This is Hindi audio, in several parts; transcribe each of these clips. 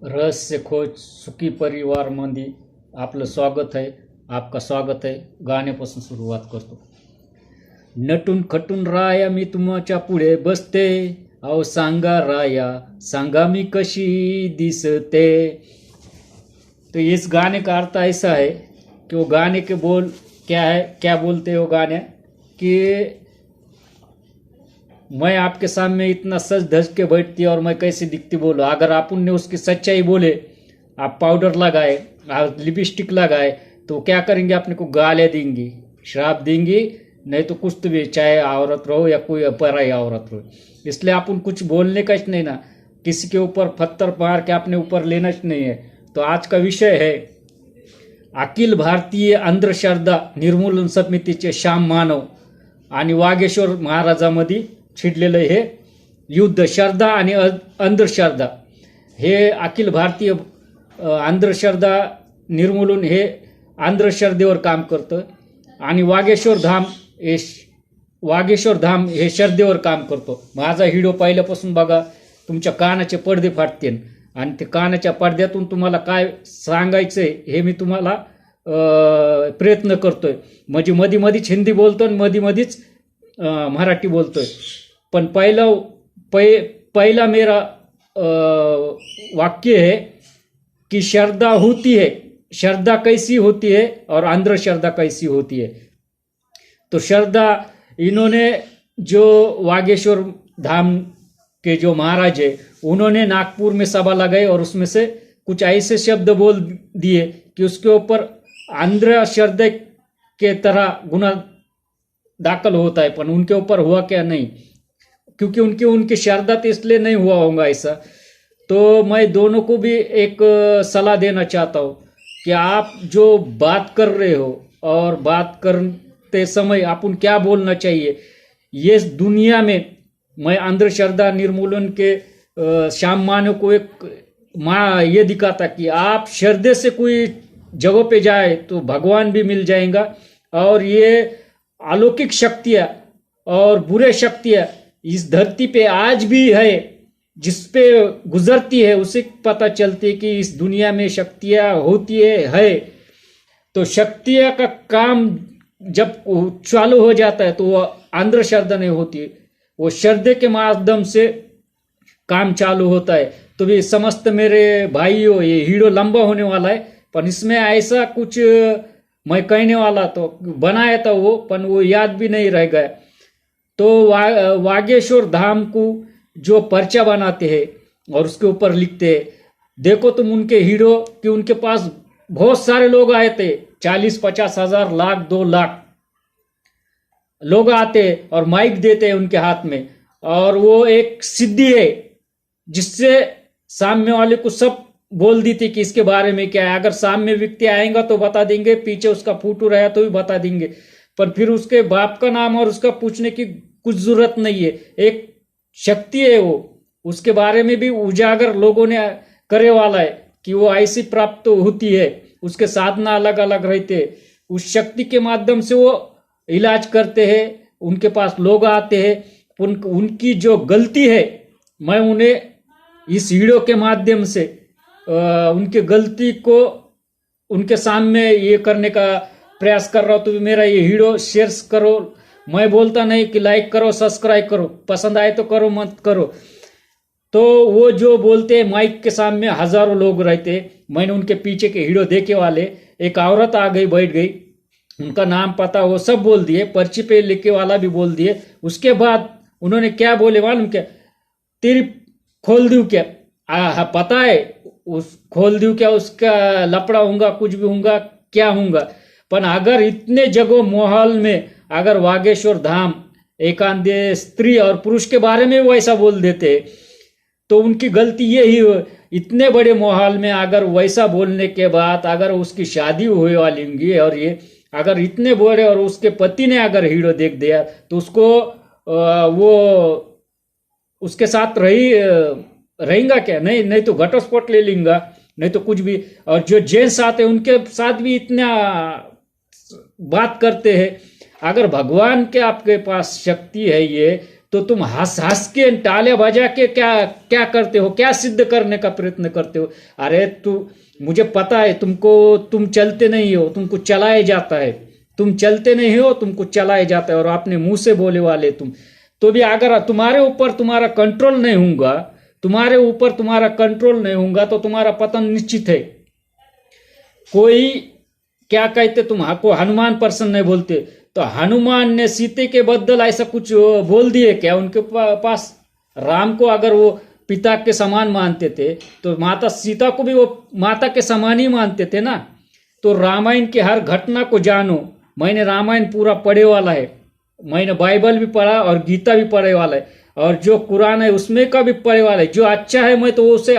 रहस्य खोज सुखी परिवारमध्ये आपलं स्वागत आहे. आपका स्वागत आहे. गाण्यापासून सुरुवात करतो. नटून खटून राया मी तुमच्या पुढे बसते, अहो सांगा राया सांगा मी कशी दिसते. तो इस गाने का अर्थ ऐसा है कि वो गाने के बोल क्या है, क्या बोलते हैं वो गाने कि मैं आपके सामने इतना सज धज के बैठती और मैं कैसे दिखती बोलो. अगर अपन ने उसकी सच्चाई बोले, आप पाउडर लगाए, आप लिपस्टिक लगाए, तो क्या करेंगे, अपने को गालियाँ देंगी, श्राप देंगी, नहीं तो कुछ तो भी, चाहे औरत रहो या कोई पराई औरत रहो. इसलिए अपन कुछ बोलने का ही नहीं ना, किसी के ऊपर पत्थर मार के अपने ऊपर लेना ही नहीं है. तो आज का विषय है अखिल भारतीय अंधश्रद्धा निर्मूलन समितीचे श्याम मानव आणि वागेश्वर महाराजामध्ये छिडलेलं हे युद्ध, श्रद्धा आणि अंधश्रद्धा. हे अखिल भारतीय अंधश्रद्धा निर्मूलन हे अंधश्रद्धेवर काम करतं आणि वागेश्वर धाम हे श्रद्धेवर काम करतो. माझा व्हिडिओ पाहिल्यापासून बघा, तुमच्या कानाचे पडदे फाटतील आणि ते कानाच्या पडद्यातून तुम्हाला काय सांगायचंय हे मी तुम्हाला प्रयत्न करतोय. म्हणजे मधी मधीच हिंदी बोलतो आणि मधी मधीच मराठी बोलतोय. पण पहला मेरा वाक्य है कि श्रद्धा होती है, श्रद्धा कैसी होती है और अंधश्रद्धा कैसी होती है. तो श्रद्धा, इन्होंने जो वागेश्वर धाम के जो महाराज है, उन्होंने नागपुर में सभा लगाई और उसमें से कुछ ऐसे शब्द बोल दिए कि उसके ऊपर अंधश्रद्धा के तरह गुना दाखल होता है. पर उनके ऊपर हुआ क्या नहीं, क्योंकि उनकी श्रद्धा तो इसलिए नहीं हुआ होगा ऐसा. तो मैं दोनों को भी एक सलाह देना चाहता हूँ कि आप जो बात कर रहे हो और बात करते समय अपन क्या बोलना चाहिए. ये दुनिया में मैं अंधश्रद्धा निर्मूलन के श्याम मानव को एक ये दिखाता कि आप श्रद्धे से कोई जगह पे जाए तो भगवान भी मिल जाएगा. और ये अलौकिक शक्तियाँ और बुरे शक्तियाँ इस धरती पे आज भी है, जिस पे गुजरती है उसे पता चलती है कि इस दुनिया में शक्तियाँ होती है. तो शक्तियाँ का काम जब चालू हो जाता है तो वो अंधश्रद्धा नहीं होती, वो श्रद्धे के माध्यम से काम चालू होता है. तो भी समस्त मेरे भाइयों, ये वीडियो लंबा होने वाला है, पर इसमें ऐसा कुछ मैं कहने वाला तो बनाया था वो, पर वो याद भी नहीं रह गया. तो वागेश्वर धाम को जो पर्चा बनाते हैं और उसके ऊपर लिखते हैं, देखो तुम उनके हीरो कि उनके पास बहुत सारे लोग आए थे, 40-50 हजार, लाख, 2 लाख लोग आते और माइक देते हैं उनके हाथ में. और वो एक सिद्धि है जिससे सामने वाले को सब बोल दी थी कि इसके बारे में क्या है. अगर सामने व्यक्ति आएगा तो बता देंगे, पीछे उसका फोटो रहा तो भी बता देंगे, पर फिर उसके बाप का नाम और उसका पूछने की कुछ जरूरत नहीं है. एक शक्ति है वो, उसके बारे में भी उजागर लोगों ने करे वाला है कि वो ऐसी प्राप्त होती है. उसके साधना अलग अलग रहते हैं, उस शक्ति के माध्यम से वो इलाज करते हैं. उनके पास लोग आते हैं, उनकी जो गलती है मैं उन्हें इस वीडियो के माध्यम से उनके गलती को उनके सामने ये करने का प्रयास कर रहा हूँ. तो मेरा ये वीडियो शेयर करो. मैं बोलता नहीं कि लाइक करो, सब्सक्राइब करो, पसंद आए तो करो, मत करो. तो वो जो बोलते हैं माइक के सामने हजारों लोग रहते, मैंने उनके पीछे के वीडियो देखे वाले, एक औरत आ गई, बैठ गई, उनका नाम पता वो सब बोल दिए, पर्ची पे लिखे वाला भी बोल दिए. उसके बाद उन्होंने क्या बोले मालूम क्या, तेरी खोल दूँ क्या, पता है उस खोल दूँ क्या, उसका लपड़ा होगा, कुछ भी होगा, क्या होगा. पर अगर इतने जगह माहौल में अगर वागेश्वर धाम एकांत स्त्री और पुरुष के बारे में वैसा बोल देते तो उनकी गलती ये ही हो. इतने बड़े माहौल में अगर वैसा बोलने के बाद अगर उसकी शादी हुई वाली होंगी और ये अगर इतने बड़े, और उसके पति ने अगर हीरो देख दिया तो उसको वो उसके साथ रहेगा क्या, नहीं तो घटस्फोट ले लेंगे, नहीं तो कुछ भी. और जो जेंट्स आते हैं उनके साथ भी इतना बात करते हैं. अगर भगवान के आपके पास शक्ति है ये, तो तुम हंस हंस के तालियां बजा के क्या क्या करते हो, क्या सिद्ध करने का प्रयत्न करते हो? अरे मुझे पता है तुम चलते नहीं हो, तुमको चलाए जाता है। तुम चलते नहीं हो, तुमको चलाए जाता है, और अपने मुंह से बोले वाले तुम। तो भी अगर तुम्हारे ऊपर तुम्हारा कंट्रोल नहीं होगा, तुम्हारे ऊपर तुम्हारा कंट्रोल नहीं होगा, तो तुम्हारा पतन निश्चित है। कोई क्या कहते, तुमको हनुमान प्रसन्न नहीं बोलते, तो हनुमान ने सीते के बदल ऐसा कुछ बोल दिए क्या उनके पास? राम को अगर वो पिता के समान मानते थे, तो माता सीता को भी वो माता के समान ही मानते थे ना। तो रामायण की हर घटना को जानो। मैंने रामायण पूरा पढ़े वाला है, मैंने बाइबल भी पढ़ा और गीता भी पढ़े वाला है, और जो कुरान है उसमें का भी पढ़े वाला है। जो अच्छा है मैं तो उसे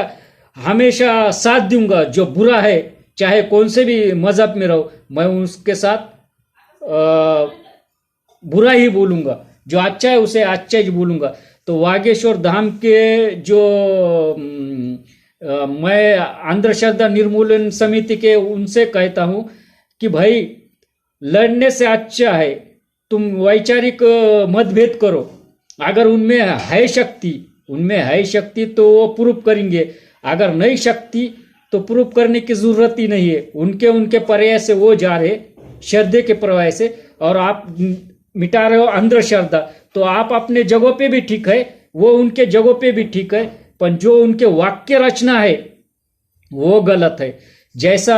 हमेशा साथ दूंगा, जो बुरा है चाहे कौन से भी मजहब में रहो, मैं उसके साथ बुरा ही बोलूंगा। जो अच्छा है उसे अच्छा ही बोलूंगा। तो वागेश्वर धाम के जो मैं अंधश्रद्धा निर्मूलन समिति के उनसे कहता हूं कि भाई, लड़ने से अच्छा है तुम वैचारिक मतभेद करो। अगर उनमें है शक्ति तो वो प्रूफ करेंगे। अगर नहीं शक्ति तो प्रूफ करने की जरूरत ही नहीं है। उनके प्रयास से वो जा रहे श्रद्धे के प्रवाह से, और आप मिटा रहे हो अंधश्रद्धा। तो आप अपने जगहों पे भी ठीक है, वो उनके जगहों पे भी ठीक है, पर जो उनके वाक्य रचना है वो गलत है। जैसा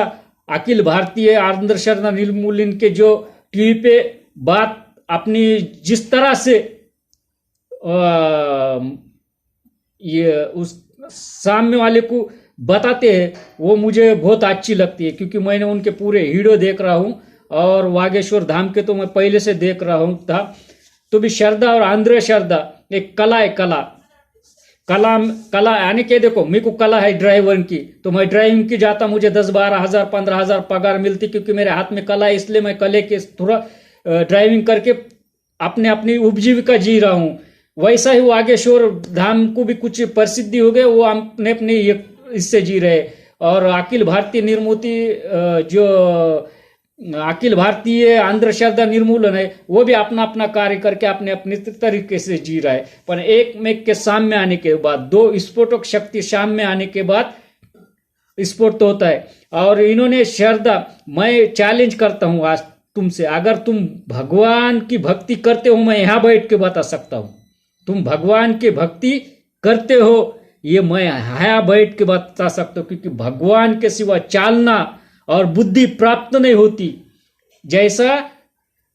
अखिल भारतीय अंधश्रद्धा निर्मूलन के जो टीवी पे बात अपनी जिस तरह से ये उस सामने वाले को बताते हैं, वो मुझे बहुत अच्छी लगती है, क्योंकि मैंने उनके पूरे वीडियो देख रहा हूँ, और वागेश्वर धाम के तो मैं पहले से देख रहा हूँ था। तो भी श्रद्धा और अंधश्रद्धा एक कला है। कला यानी कि देखो, मेरे को कला है ड्राइवर की, तो मैं ड्राइविंग की जाता, मुझे 10-12 हजार 15 हजार पगार मिलती, क्योंकि मेरे हाथ में कला है, इसलिए मैं कले के थोड़ा ड्राइविंग करके अपनी उपजीविका जी रहा हूँ। वैसा ही वागेश्वर धाम को भी कुछ प्रसिद्धि हो गए, वो अपने इससे जी रहे। और अखिल भारतीय अखिल भारतीय अंधश्रद्धा निर्मूलन है, वो भी अपना अपना कार्य करके अपने अपने तरीके से जी रहा है। पर एक में के सामने आने के बाद, दो स्फोटक शक्ति सामने आने के बाद स्फोट तो होता है। और इन्होंने श्रद्धा, मैं चैलेंज करता हूं आज तुमसे, अगर तुम भगवान की भक्ति करते हो, मैं यहां बैठ के बता सकता हूं, तुम भगवान की भक्ति करते हो, ये मैं यहां बैठ के बता सकता हूं, क्योंकि भगवान के सिवा चालना और बुद्धि प्राप्त नहीं होती। जैसा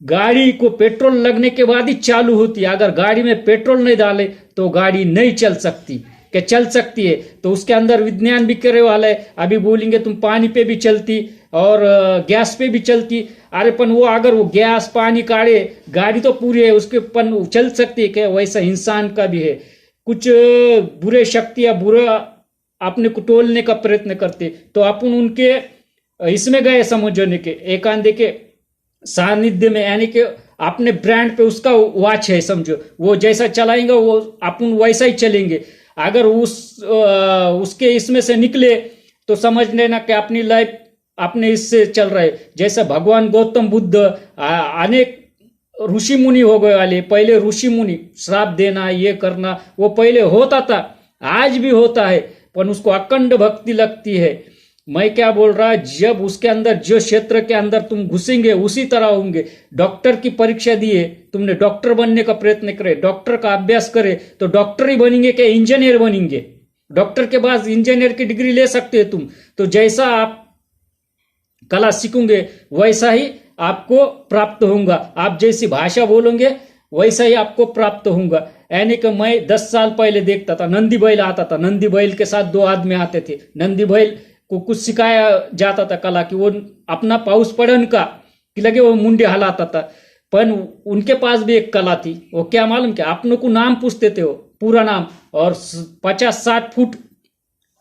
गाड़ी को पेट्रोल लगने के बाद ही चालू होती है, अगर गाड़ी में पेट्रोल नहीं डाले तो गाड़ी नहीं चल सकती। क्या चल सकती है? तो उसके अंदर विज्ञान भी करे वाला है। अभी बोलेंगे तुम पानी पे भी चलती और गैस पे भी चलती, अरे पन वो अगर वो गैस पानी काढ़े, गाड़ी तो पूरी है, उसके पन चल सकती है क्या? वैसा इंसान का भी है। कुछ बुरे शक्तियां बुरा अपने को टोलने का प्रयत्न करते, तो अपन उनके इसमें गए समझने के, एकांत के सानिध्य में, यानी कि अपने ब्रांड पे उसका वॉच है समझो, वो जैसा चलाएंगे वो अपन वैसा ही चलेंगे। अगर उसके इसमें से निकले तो समझ लेना कि अपनी लाइफ अपने इससे चल रहा है। जैसे भगवान गौतम बुद्ध, अनेक ऋषि मुनि हो गए वाले। पहले ऋषि मुनि श्राप देना ये करना वो पहले होता था, आज भी होता है, पर उसको अखंड भक्ति लगती है। मैं क्या बोल रहा, जब उसके अंदर जो क्षेत्र के अंदर तुम घुसेंगे उसी तरह होंगे। डॉक्टर की परीक्षा दिए, तुमने डॉक्टर बनने का प्रयत्न करे, डॉक्टर का अभ्यास करे, तो डॉक्टर ही बनेंगे कि इंजीनियर बनेंगे? डॉक्टर के बाद इंजीनियर की डिग्री ले सकते हो तुम। तो जैसा आप कला सीखोगे वैसा ही आपको प्राप्त होगा, आप जैसी भाषा बोलोगे वैसा ही आपको प्राप्त होगा। यानी कि मैं 10 साल पहले देखता था, नंदी बैल आता था, नंदी बैल के साथ 2 आदमी आते थे, नंदी बैल को कुछ सिखाया जाता था कला की, वो अपना पाउस पड़न का कि लगे वो मुंडे हलाता था। पर उनके पास भी एक कला थी, वो क्या मालूम, क्या अपनों को नाम पूछते थे, वो पूरा नाम, और 50-60 फुट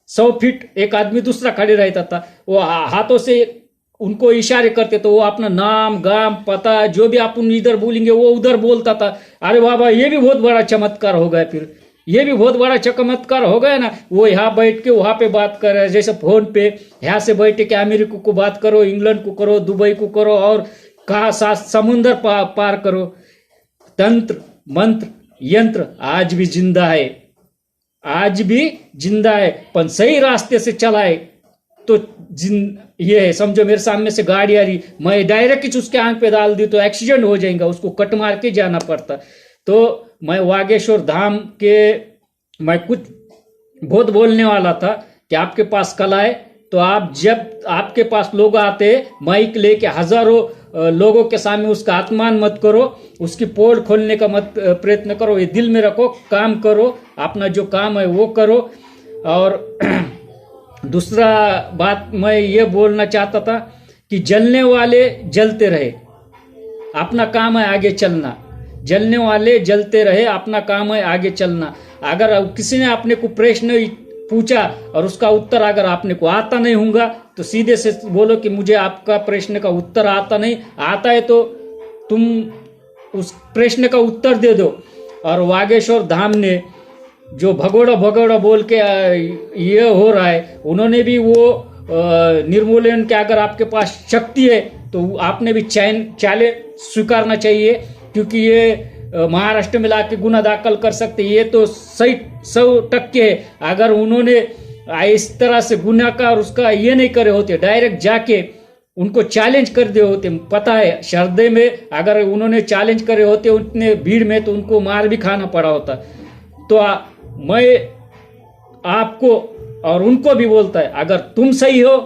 100 फीट एक आदमी दूसरा खड़े रहता था, वो हाथों से उनको इशारे करते, तो वो अपना नाम गाम पता जो भी अपन इधर बोलेंगे वो उधर बोलता था। अरे बाबा, ये भी बहुत बड़ा चमत्कार हो गया, फिर ये भी बहुत बड़ा चमत्कार हो गया ना। वो यहाँ बैठ के वहां पे बात कर रहे हैं, जैसे फोन पे यहाँ से बैठ के अमेरिका को बात करो, इंग्लैंड को करो, दुबई को करो, और कहा समुंदर पार करो। तंत्र मंत्र यंत्र आज भी जिंदा है, आज भी जिंदा है, पण सही रास्ते से चलाए तो ये है, समझो मेरे सामने से गाड़ी आ रही, मैं डायरेक्ट उसके आंख पे डाल दी तो एक्सीडेंट हो जाएगा, उसको कट मार के जाना पड़ता। तो मैं वागेश्वर धाम के मैं कुछ बहुत बोलने वाला था कि आपके पास कला है तो आप जब आपके पास लोग आते माइक लेके हजारों लोगों के सामने उसका अपमान मत करो, उसकी पोल खोलने का मत प्रयत्न करो, ये दिल में रखो, काम करो, अपना जो काम है वो करो। और दूसरा बात मैं ये बोलना चाहता था कि जलने वाले जलते रहे, अपना काम है आगे चलना, जलने वाले जलते रहे, अपना काम है आगे चलना। अगर किसी ने अपने को प्रश्न पूछा और उसका उत्तर अगर आपने को आता नहीं होगा तो सीधे से बोलो कि मुझे आपका प्रश्न का उत्तर आता नहीं, आता है तो तुम उस प्रश्न का उत्तर दे दो। और वागेश्वर धाम ने जो भगोड़ा भगोड़ा बोल के ये हो रहा है, उन्होंने भी वो निर्मूलन के अगर आपके पास शक्ति है तो आपने भी चाले स्वीकारना चाहिए, क्योंकि ये महाराष्ट्र में लाके गुना दाखिल कर सकते, ये तो सही 100% है। अगर उन्होंने इस तरह से गुना का और उसका ये नहीं करे होते, डायरेक्ट जाके उनको चैलेंज कर दिए होते, पता है शरदे में अगर उन्होंने चैलेंज करे होते उतने भीड़ में तो उनको मार भी खाना पड़ा होता। तो मैं आपको और उनको भी बोलता है, अगर तुम सही हो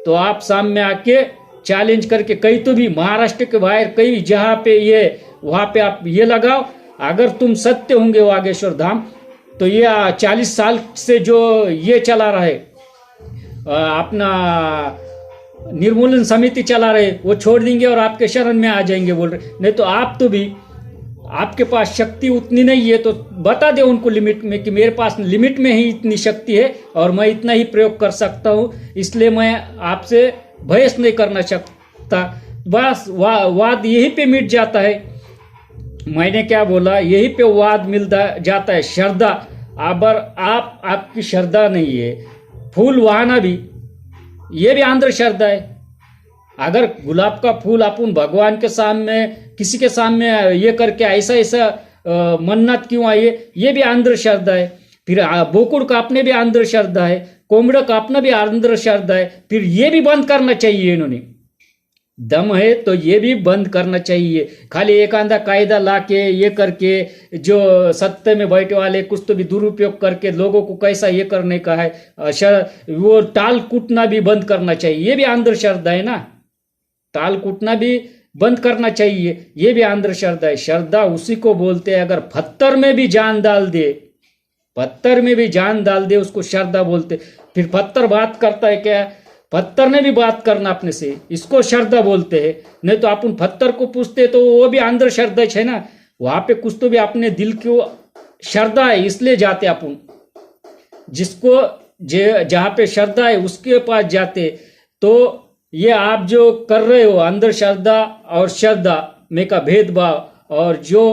तो आप सामने आके चैलेंज करके कहीं तो भी महाराष्ट्र के बाहर कहीं जहाँ पे ये वहाँ पे आप ये लगाओ, अगर तुम सत्य होंगे वागेश्वर धाम तो ये 40 साल से जो ये चला रहा है अपना निर्मूलन समिति चला रहे वो छोड़ देंगे और आपके शरण में आ जाएंगे बोल रहे। नहीं तो आप तो भी आपके पास शक्ति उतनी नहीं है तो बता दे उनको लिमिट में कि मेरे पास लिमिट में ही इतनी शक्ति है और मैं इतना ही प्रयोग कर सकता हूँ, इसलिए मैं आपसे बहस नहीं करना चाहता। बस वाद यहीं पे मिट जाता है। मैंने क्या बोला, यहीं पे वाद मिल जाता है। श्रद्धा, अगर आपकी श्रद्धा नहीं है, फूल वहाना भी ये भी अंधश्रद्धा है। अगर गुलाब का फूल अपन भगवान के सामने किसी के सामने ये करके ऐसा मन्नत क्यों आई है, ये भी अंधश्रद्धा है। फिर बोकुड़ का अपने भी अंधश्रद्धा है, कोमड़ा का अपना भी अंधश्रद्धा है। फिर ये भी बंद करना चाहिए, इन्होंने दम है तो ये भी बंद करना चाहिए। खाली एक आंधा कायदा लाके ये करके जो सत्ते में बैठे वाले कुछ तो भी दुरुपयोग करके लोगों को कैसा ये करने का है, वो टाल कूटना भी बंद करना चाहिए। ये भी अंधश्रद्धा है ना, टाल कूटना भी बंद करना चाहिए, ये भी अंधश्रद्धा है। श्रद्धा उसी को बोलते हैं अगर पत्थर में भी जान डाल दे, पत्थर में भी जान डाल दे उसको श्रद्धा बोलते। फिर पत्थर बात करता है क्या, पत्थर ने भी बात करना अपने से, इसको श्रद्धा बोलते हैं। नहीं तो अपन पत्थर को पूछते तो वो भी अंधश्रद्धा है ना, वहां पे कुछ तो भी अपने दिल की श्रद्धा है इसलिए जाते अपन। जिसको जहाँ पे श्रद्धा है उसके पास जाते। तो ये आप जो कर रहे हो अंधश्रद्धा और श्रद्धा में का भेदभाव और जो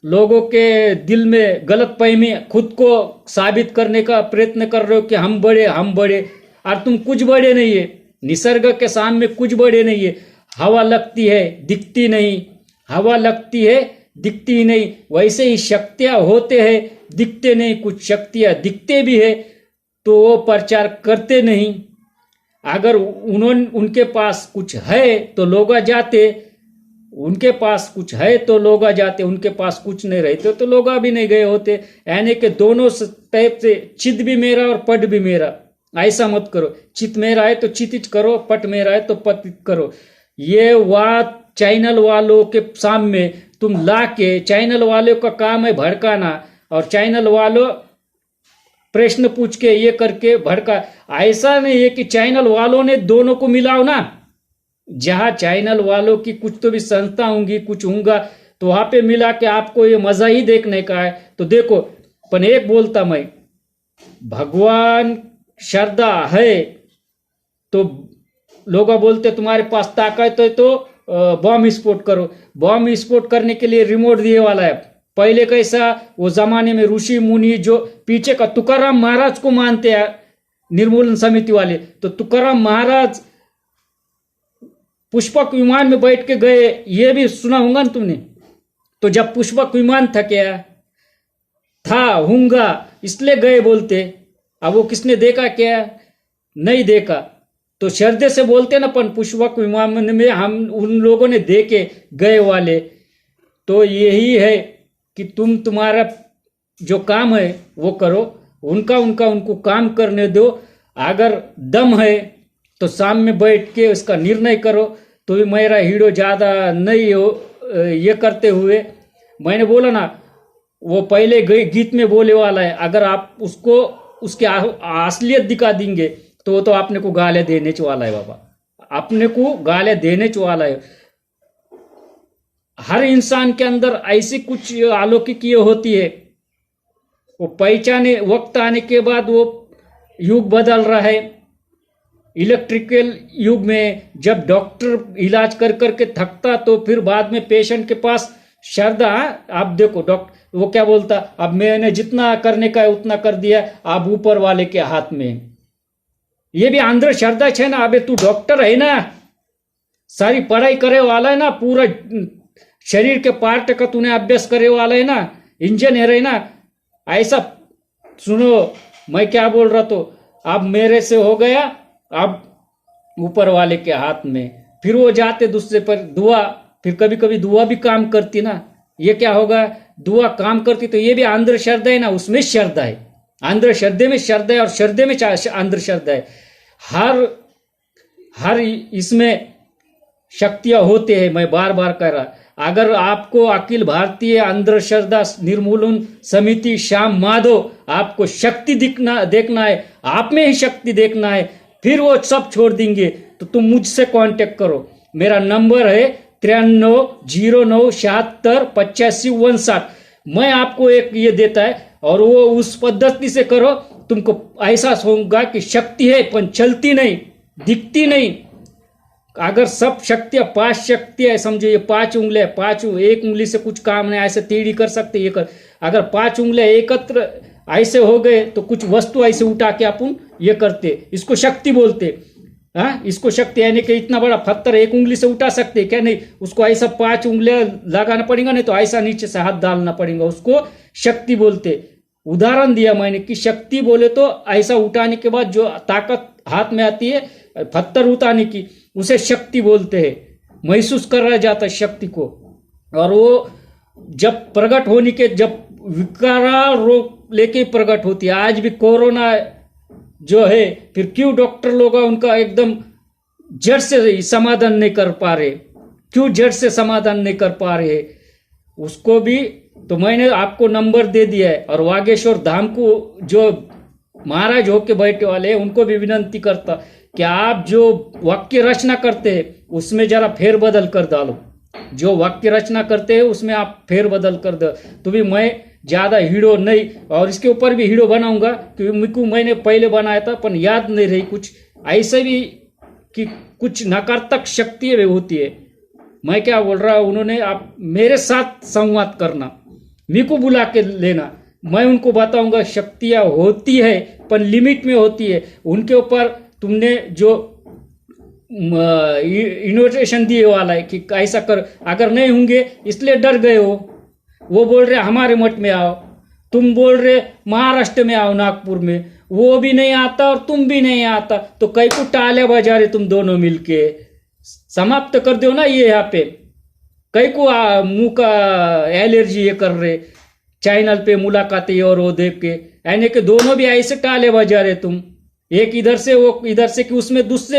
लोगों के दिल में गलत फहमी खुद को साबित करने का प्रयत्न कर रहे हो कि हम बड़े, और तुम कुछ बड़े नहीं है। निसर्ग के सामने कुछ बड़े नहीं है। हवा लगती है दिखती नहीं, हवा लगती है दिखती नहीं, वैसे ही शक्तियां होते हैं दिखते नहीं। कुछ शक्तियां दिखते भी है तो वो प्रचार करते नहीं। अगर उनके पास कुछ है तो लोग जाते, उनके पास कुछ है तो लोग जाते, उनके पास कुछ नहीं रहते तो लोग भी नहीं गए होते। यानी कि दोनों टाइप से चित भी मेरा और पट भी मेरा, ऐसा मत करो। चित मेरा है तो चितित करो, पट मेरा है तो पतित करो। ये बात चैनल वालों के सामने तुम लाके, चैनल वालों का काम है भड़काना और चैनल वालों प्रश्न पूछ के ये करके भड़का। ऐसा नहीं है कि चैनल वालों ने दोनों को मिलाओ ना, जहां चैनल वालों की कुछ तो भी संस्था होंगी, कुछ होगा तो वहां पे मिला के आपको ये मजा ही देखने का है तो देखो। पर एक बोलता मैं, भगवान श्रद्धा है तो लोग बोलते तुम्हारे पास ताकत है तो बम विस्फोट करो। बम विस्फोट करने के लिए रिमोट दिए वाला है। पहले कैसा वो जमाने में ऋषि मुनि जो पीछे का तुकाराम महाराज को मानते हैं निर्मूलन समिति वाले, तो तुकाराम महाराज पुष्पक विमान में बैठ के गए, ये भी सुना होगा ना तुमने। तो जब पुष्पक विमान था क्या, था, हूंगा, इसलिए गए बोलते। अब वो किसने देखा क्या? नहीं देखा। तो श्रद्धे से बोलते ना, अपन पुष्पक विमान में हम उन लोगों ने देखे गए वाले। तो यही है कि तुम्हारा जो काम है वो करो, उनको काम करने दो। अगर दम है तो शाम में बैठ के उसका निर्णय करो। तो भी मेरा हीरो ज़्यादा नहीं हो ये करते हुए, मैंने बोला ना, वो पहले गीत में बोले वाला है, अगर आप उसको उसकी असलियत दिखा देंगे तो वो तो आपने को गालियाँ देने वाला है बाबा, अपने को गालियाँ देने वाला है। हर इंसान के अंदर ऐसी कुछ अलौकिक ये होती है, वो पहचाने वक्त आने के बाद। वो युग बदल रहा है, इलेक्ट्रिकल युग में जब डॉक्टर इलाज कर करके थकता तो फिर बाद में पेशेंट के पास श्रद्धा। आप देखो डॉक्टर वो क्या बोलता, अब मैंने जितना करने का है उतना कर दिया, अब ऊपर वाले के हाथ में। ये भी अंदर श्रद्धा है ना। अबे तू डॉक्टर है ना, सारी पढ़ाई करे वाला है ना, पूरा शरीर के पार्ट का तूने अभ्यास करे वाला है ना, इंजीनियर है ना। ऐसा सुनो मैं क्या बोल रहा, तो अब मेरे से हो गया, अब ऊपर वाले के हाथ में। फिर वो जाते दूसरे पर दुआ, फिर कभी कभी दुआ भी काम करती ना। ये क्या होगा, दुआ काम करती तो ये भी अंदर श्रद्धा है ना, उसमें श्रद्धा है। अंदर श्रद्धे में श्रद्धा है और श्रद्धे में अंदर श्रद्धा है। हर इसमें शक्तियां होते हैं। मैं बार बार कह रहा, अगर आपको अखिल भारतीय अंधश्रद्धा निर्मूलन समिति श्याम माधव आपको शक्ति देखना है, आप में ही शक्ति देखना है, फिर वो सब छोड़ देंगे तो तुम मुझसे कांटेक्ट करो। मेरा नंबर है 9309768559। मैं आपको एक ये देता है और वो उस पद्धति से करो, तुमको एहसास होगा कि शक्ति है पर चलती नहीं, दिखती नहीं। अगर सब शक्तियां 5 शक्तियां समझो, ये 5 उंगलियां, 5 एक उंगली से कुछ काम नहीं, ऐसे टेढ़ी कर सकते ये कर। अगर 5 उंगलियां एकत्र ऐसे हो गए तो कुछ वस्तु ऐसे उठा के अपन ये करते, इसको शक्ति बोलते। हाँ, इसको शक्ति यानी कि इतना बड़ा पत्थर एक उंगली से उठा सकते क्या? नहीं, उसको ऐसा 5 उंगलियां लगाना पड़ेगा, नहीं तो ऐसा नीचे से हाथ डालना पड़ेगा, उसको शक्ति बोलते। उदाहरण दिया मैंने कि शक्ति बोले तो ऐसा उठाने के बाद जो ताकत हाथ में आती है पत्थर उठाने की, उसे शक्ति बोलते हैं। महसूस करा जाता है शक्ति को। और वो जब प्रकट होने के, जब विकराल रोग लेके प्रकट होती है। आज भी कोरोना जो है, फिर क्यों डॉक्टर लोग उनका एकदम जड़ से समाधान नहीं कर पा रहे, क्यों जड़ से समाधान नहीं कर पा रहे, उसको भी तो मैंने आपको नंबर दे दिया है। और वागेश्वर धाम को जो महाराज होके बैठे वाले हैं उनको भी विनंती करता कि आप जो वाक्य रचना करते हैं उसमें जरा फेरबदल कर डालो। जो वाक्य रचना करते हैं उसमें आप फेरबदल कर दो। तो भी मैं ज़्यादा हीरो नहीं, और इसके ऊपर भी हीरो बनाऊंगा क्योंकि मुझको मैंने पहले बनाया था पर याद नहीं रही कुछ। ऐसे भी कि कुछ नकारात्मक शक्ति भी होती है। मैं क्या बोल रहा हूँ, उन्होंने आप मेरे साथ संवाद करना, मेरे को बुला के लेना, मैं उनको बताऊंगा शक्तियाँ होती है पर लिमिट में होती है। उनके ऊपर तुमने जो इन्विटेशन दिए वाला है कि ऐसा कर, अगर नहीं होंगे इसलिए डर गए हो। वो बोल रहे हमारे मठ में आओ, तुम बोल रहे महाराष्ट्र में आओ, नागपुर में, वो भी नहीं आता और तुम भी नहीं आता, तो कई को टाले बजा रहे तुम दोनों मिलके, समाप्त कर दो ना ये यहाँ पे। कई को मुंह का एलर्जी ये कर रहे चैनल पे मुलाकातें और वो देख के, यानी कि दोनों भी ऐसे टाले बजा रहे तुम, एक इधर से वो इधर से, कि उसमें दूसरे